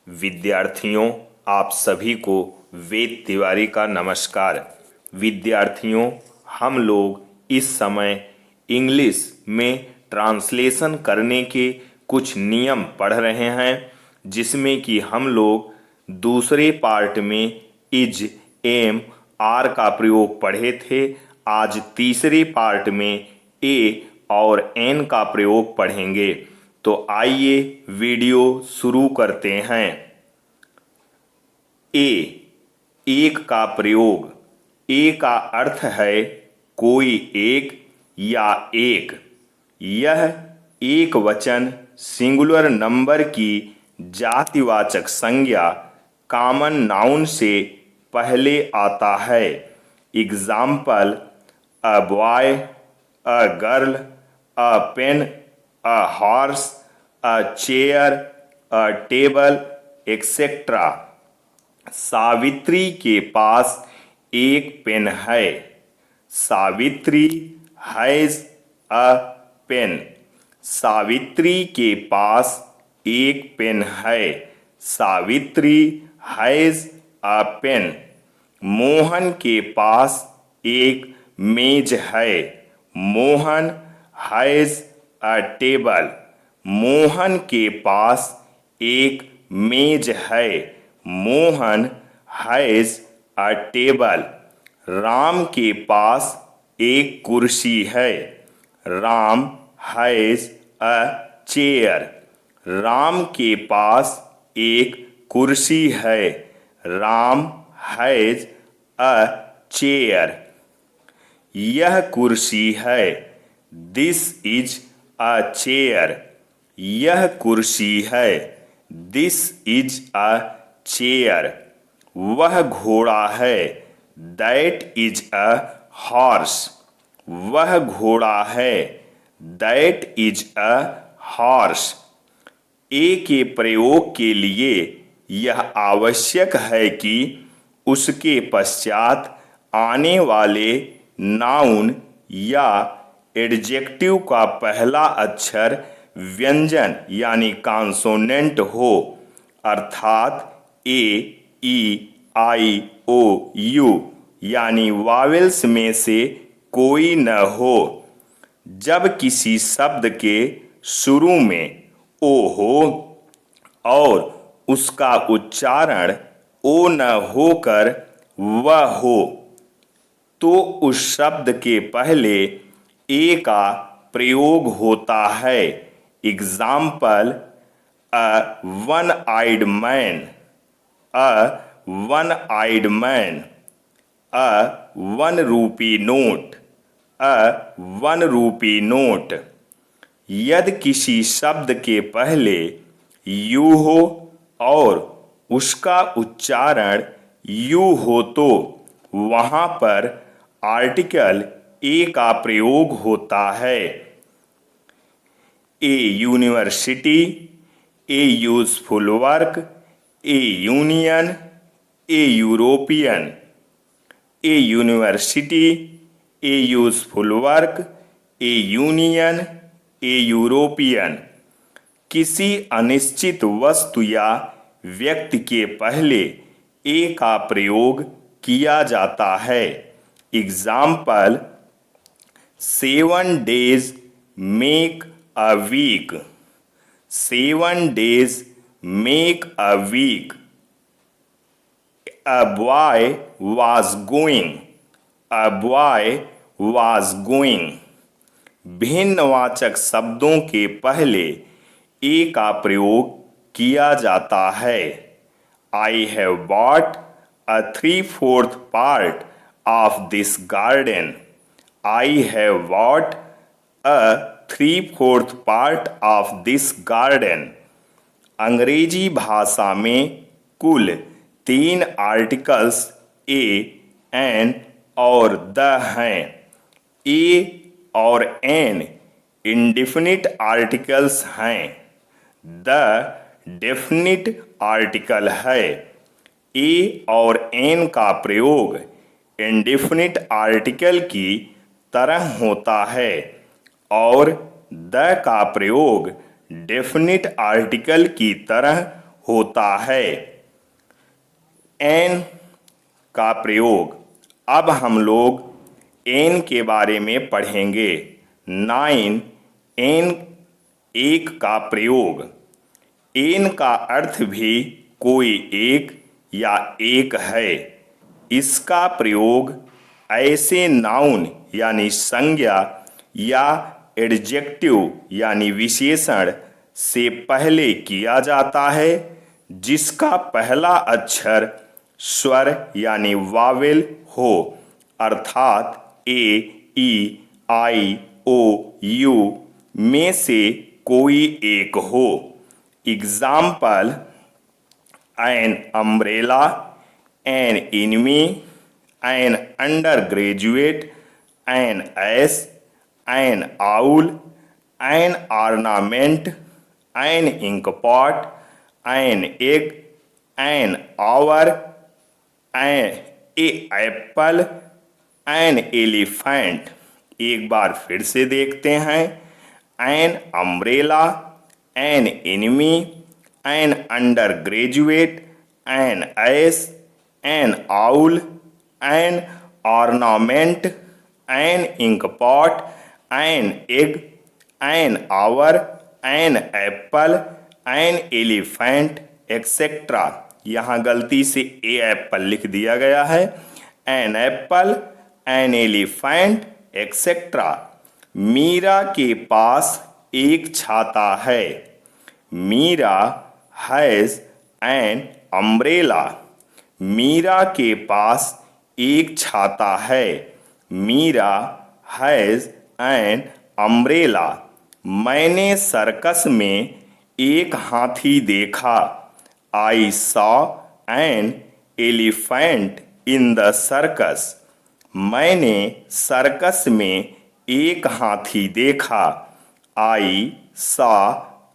विद्यार्थियों, आप सभी को वेद तिवारी का नमस्कार। विद्यार्थियों, हम लोग इस समय इंग्लिश में ट्रांसलेशन करने के कुछ नियम पढ़ रहे हैं, जिसमें कि हम लोग दूसरे पार्ट में इज, एम, आर का प्रयोग पढ़े थे। आज तीसरे पार्ट में ए और एन का प्रयोग पढ़ेंगे। तो आइए वीडियो शुरू करते हैं। ए, एक का प्रयोग। ए का अर्थ है कोई एक या एक। यह एक वचन सिंगुलर नंबर की जातिवाचक संज्ञा कॉमन नाउन से पहले आता है। Example: a boy, a girl, a pen, a horse, a chair, a table, etcetera. Savitri के पास एक पेन है। Savitri has a pen. Savitri के पास एक पेन है। Savitri has a pen. Mohan के पास एक मेज है। Mohan has a table. Mohan के पास एक मेज है। Mohan has a table. Ram के पास एक कुर्सी है। Ram has a chair. Ram के पास एक कुर्सी है। Ram has a chair. यह कुर्सी है। This is a chair. यह कुर्सी है। This is a chair. वह घोड़ा है। That is a horse. वह घोड़ा है। That is a horse. A के प्रयोग के लिए यह आवश्यक है कि उसके पश्चात आने वाले नाउन या एडजेक्टिव का पहला अक्षर व्यंजन यानी कॉन्सोनेंट हो, अर्थात ए, ई, आई, ओ, यू यानी वावेल्स में से कोई न हो। जब किसी शब्द के शुरू में ओ हो और उसका उच्चारण ओ न होकर वह हो, तो उस शब्द के पहले ए का प्रयोग होता है। Example: a one eyed man. A one eyed man. A one rupee note. A one rupee note. यदि किसी शब्द के पहले यू हो और उसका उच्चारण यू हो, तो वहां पर आर्टिकल ए का प्रयोग होता है। A university, a useful work, a union, a European. A university, a useful work, a union, a European. किसी अनिश्चित वस्तु या व्यक्ति के पहले ए का प्रयोग किया जाता है। Example: 7 days make a week. 7 days make a week. A boy was going. A boy was going. भिन्नवाचक शब्दों के पहले ए का प्रयोग किया जाता है। I have bought a 3/4 part of this garden. I have bought a 3/4 part of this garden. अंग्रेजी भाषा में कुल 3 आर्टिकल्स ए, एन और द हैं। ए और एन इंडेफिनिट आर्टिकल्स हैं। द डेफिनिट आर्टिकल है। ए और एन का प्रयोग इंडेफिनिट आर्टिकल की तरह होता है और द का प्रयोग डेफिनिट आर्टिकल की तरह होता है। एन का प्रयोग। अब हम लोग एन के बारे में पढ़ेंगे। 9 एन एक का प्रयोग। एन का अर्थ भी कोई एक या एक है। इसका प्रयोग ऐसे नाउन यानी संज्ञा या एडजेक्टिव यानी विशेषण से पहले किया जाता है जिसका पहला अक्षर स्वर यानी वावेल हो, अर्थात ए, ई, आई, ओ, यू में से कोई एक हो। Example: an umbrella, an enemy, an undergraduate, an ass, an owl, an ornament, an inkpot, an egg, an hour, an apple, an elephant. एक बार फिर से देखते हैं। An umbrella, an enemy, an undergraduate, an ass, an owl, an ornament, an inkpot, an egg, an hour, an apple, an elephant etcetera. यहाँ गलती से a apple लिख दिया गया है। An apple, an elephant etcetera. Meera के पास एक छाता है। Meera has an umbrella. Meera के पास एक छाता है। Meera has an umbrella. मैंने सर्कस में एक हाथी देखा। I saw an elephant in the circus. मैंने सर्कस में एक हाथी देखा। I saw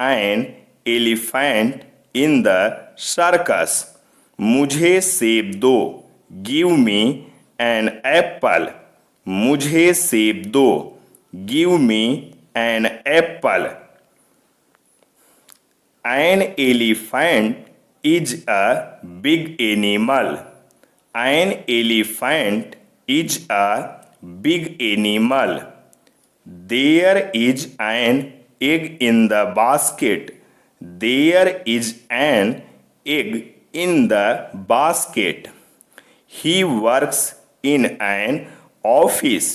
an elephant in the circus. मुझे सेब दो। Give me an apple. मुझे सेब दो। Give me an apple. An elephant is a big animal. An elephant is a big animal. There is an egg in the basket. There is an egg in the basket. He works in an office.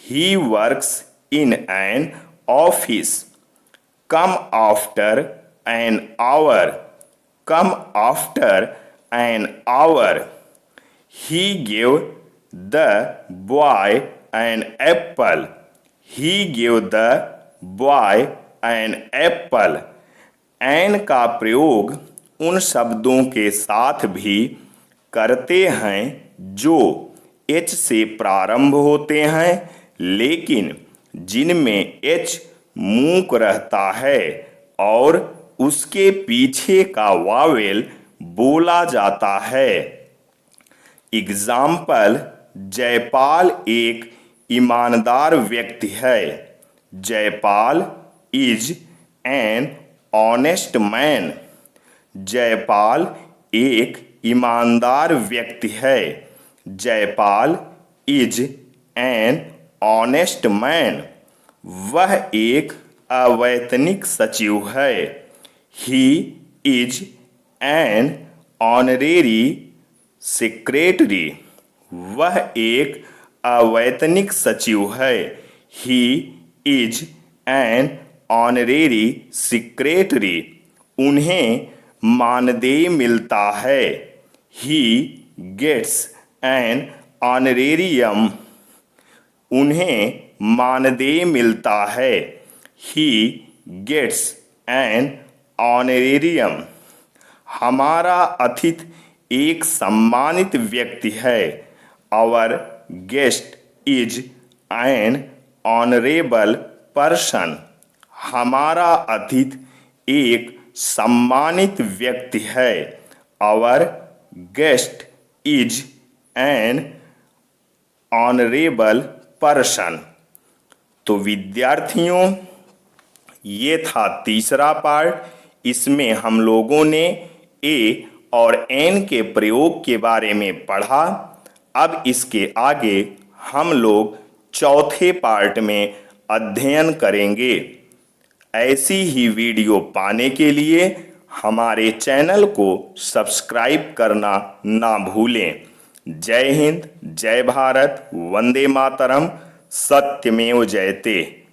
He works in an office. Come after an hour. Come after an hour. He gave the boy an apple. He gave the boy an apple. An का प्रयोग उन शब्दों के साथ भी करते हैं जो एच से प्रारंभ होते हैं लेकिन जिनमें एच मूक रहता है और उसके पीछे का वावेल बोला जाता है। एग्जाम्पल: जयपाल एक ईमानदार व्यक्ति है। Jaipal is an honest man. Jaipal एक ईमानदार व्यक्ति है। Jaipal is an honest man. वह एक अवैतनिक सचिव है। He is an honorary secretary. वह एक अवैतनिक सचिव है। He is an honorary secretary. उन्हें मानदेय मिलता है। He gets an honorarium. उन्हें मानदेय मिलता है। He gets an honorarium. हमारा अतिथि एक सम्मानित व्यक्ति है। Our guest is an honourable person. हमारा अतिथि एक सम्मानित व्यक्ति है। Our guest is an honourable person. तो विद्यार्थियों, ये था तीसरा पार्ट इसमें हम लोगों ने ए और एन के प्रयोग के बारे में पढ़ा। अब इसके आगे हम लोग चौथे पार्ट में अध्ययन करेंगे। ऐसी ही वीडियो पाने के लिए हमारे चैनल को सब्सक्राइब करना ना भूलें। जय हिंद, जय भारत, वंदे मातरम, सत्यमेव जयते।